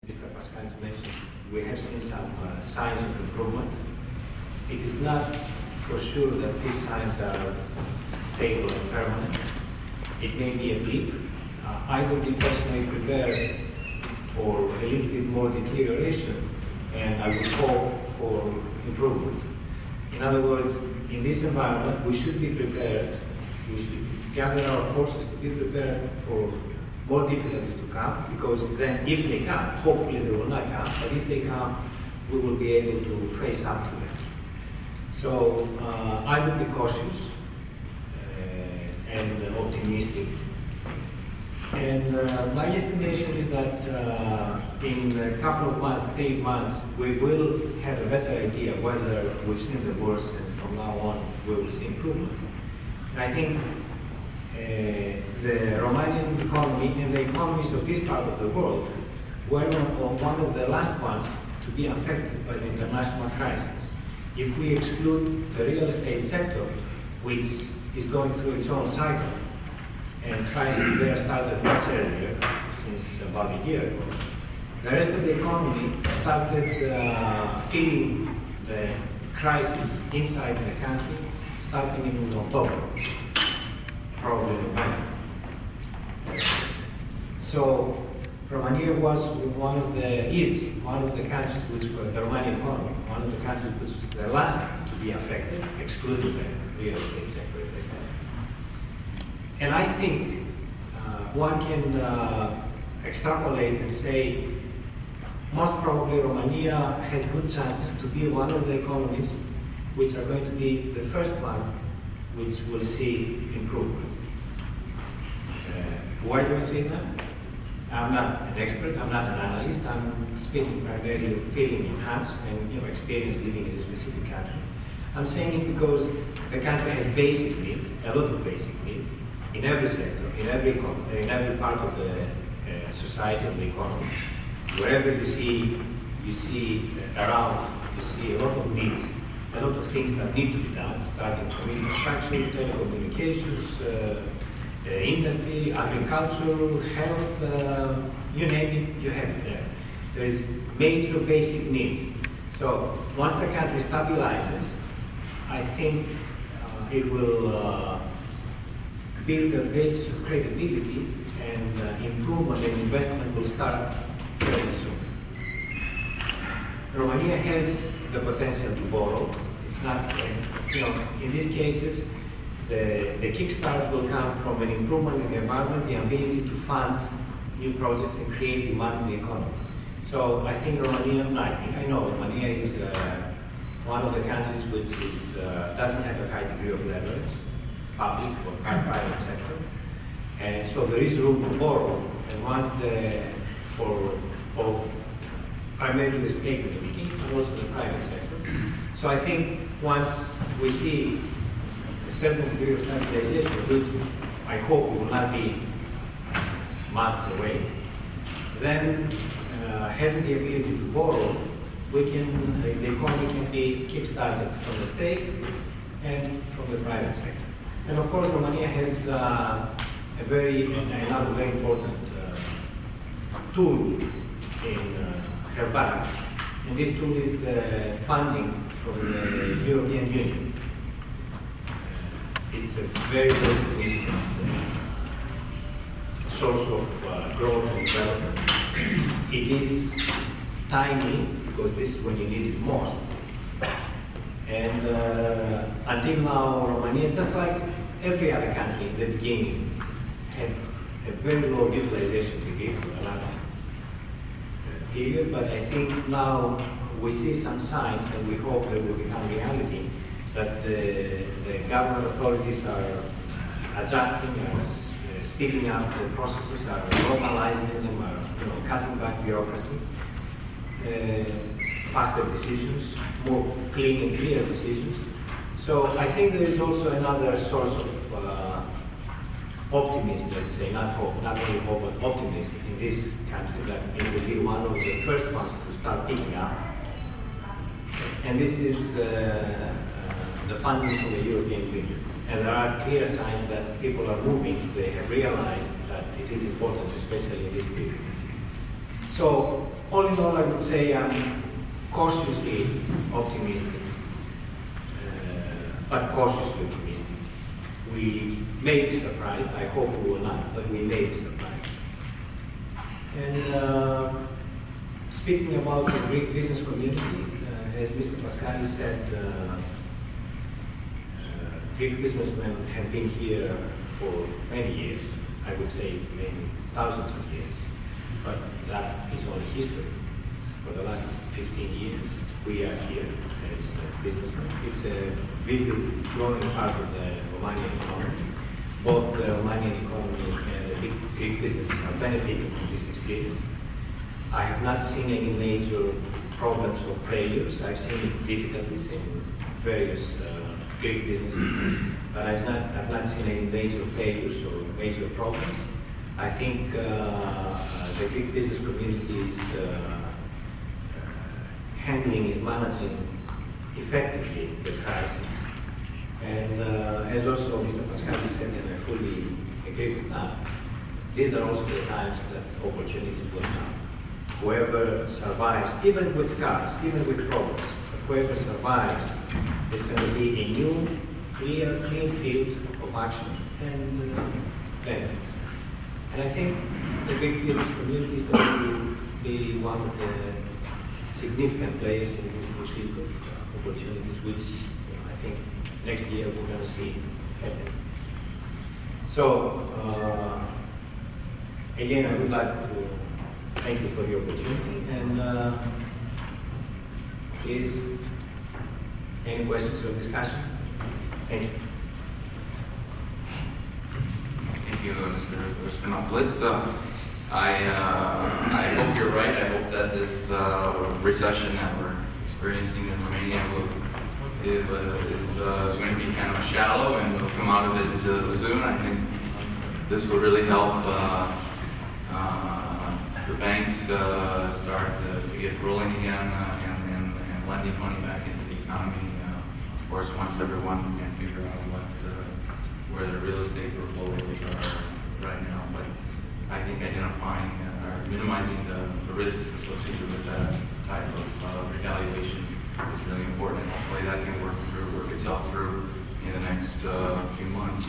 Mr. Pascal mentioned, we have seen some signs of improvement. It is not for sure that these signs are stable and permanent. It may be a blip. I would be personally prepared for a little bit more deterioration, and I would hope for improvement. In other words, in this environment, we should be prepared, we should gather our forces to be prepared for more difficulties to come, because then if they come, hopefully they will not come, but if they come, we will be able to face up to them. So I would be cautious and optimistic. And my estimation is that in a couple of months, 3 months, we will have a better idea whether we've seen the worst, and from now on we will see improvements. And I think the Romanian economy and the economies of this part of the world were one of the last ones to be affected by the international crisis. If we exclude the real estate sector, which is going through its own cycle, and crisis there started much earlier, since about a year ago, the rest of the economy started feeling the crisis inside the country starting in October, probably November. So Romania is one of the countries which were the Romanian economy, one of the countries which was the last to be affected, excluding the real estate sector, as I said. And I think one can extrapolate and say most probably Romania has good chances to be one of the economies which are going to be the first one which will see improvements. Why do I say that? I'm not an expert, I'm not an analyst, I'm speaking primarily of feeling in hands and experience living in a specific country. I'm saying it because the country has basic needs, a lot of basic needs, in every sector, in every part of the society, of the economy. Wherever you see around, you see a lot of needs, a lot of things that need to be done, starting from infrastructure, telecommunications, industry, agriculture, health, you name it, you have it there. There is major basic needs. So once the country stabilizes, I think it will build a basis of credibility, and improvement and investment will start very soon. Romania has the potential to borrow. It's not, in these cases, the kickstart will come from an improvement in the environment, the ability to fund new projects and create demand in the economy. So I think I know Romania is one of the countries which doesn't have a high degree of leverage, public or private sector. And so there is room to borrow, and once for both primarily the state at the beginning, but also the private sector. So I think once we see a certain degree of stabilization, which I hope will not be months away, then having the ability to borrow, the economy can be kick-started from the state and from the private sector. And of course, Romania has another very important tool in her bag, and this tool is the funding from the European Union. It's a very, very significant source of growth and development. It is tiny, because this is when you need it most. And until now, Romania, just like every other country in the beginning, had a very low utilization degree for the last period, but I think now we see some signs, and we hope they will become reality, that the government authorities are adjusting, are speeding up the processes, are normalizing them, are cutting back bureaucracy, faster decisions, more clean and clear decisions. So I think there is also another source of optimism, let's say, not only hope, but optimism in this country, that it will be one of the first ones to start picking up. And this is the funding from the European Union. And there are clear signs that people are moving. They have realized that it is important, especially in this period. So, all in all, I would say I'm cautiously optimistic, but cautiously optimistic. We may be surprised, I hope we will not, but we may be surprised. And speaking about the Greek business community, as Mr. Pascali said, Greek businessmen have been here for many years, I would say many thousands of years, but that is only history. For the last 15 years, we are here as businessmen. It's a vivid, growing part of the Romanian economy. Both the Romanian economy and the big Greek businesses are benefiting from this experience. I have not seen any major problems or failures. I've seen difficulties in various Greek businesses, but I've not seen any major failures or major problems. I think the Greek business community is handling, is managing effectively the crisis. And as also Mr. Pascali said, and I fully agree with that, these are also the times that opportunities will come. Whoever survives, even with scars, even with problems, but whoever survives, there's going to be a new, clear, clean field of action and benefits. And I think the Greek business community is going to be one of the significant players in this new field of opportunities, which I think next year we're going to see happen. So, again, I would like to thank you for the opportunity, and please, any questions or discussion? Thank you. Thank you, Mr. Strinopoulos. I hope you're right. I hope that this recession that we're experiencing in Romania is going to be kind of shallow, and we'll come out of it soon. I think this will really help the banks start to get rolling again and lending money back into the economy. Of course, once everyone can figure out where the real estate portfolios are right now. But I think identifying or minimizing the risks associated with that type of revaluation is really important. Hopefully that can work itself through in the next few months.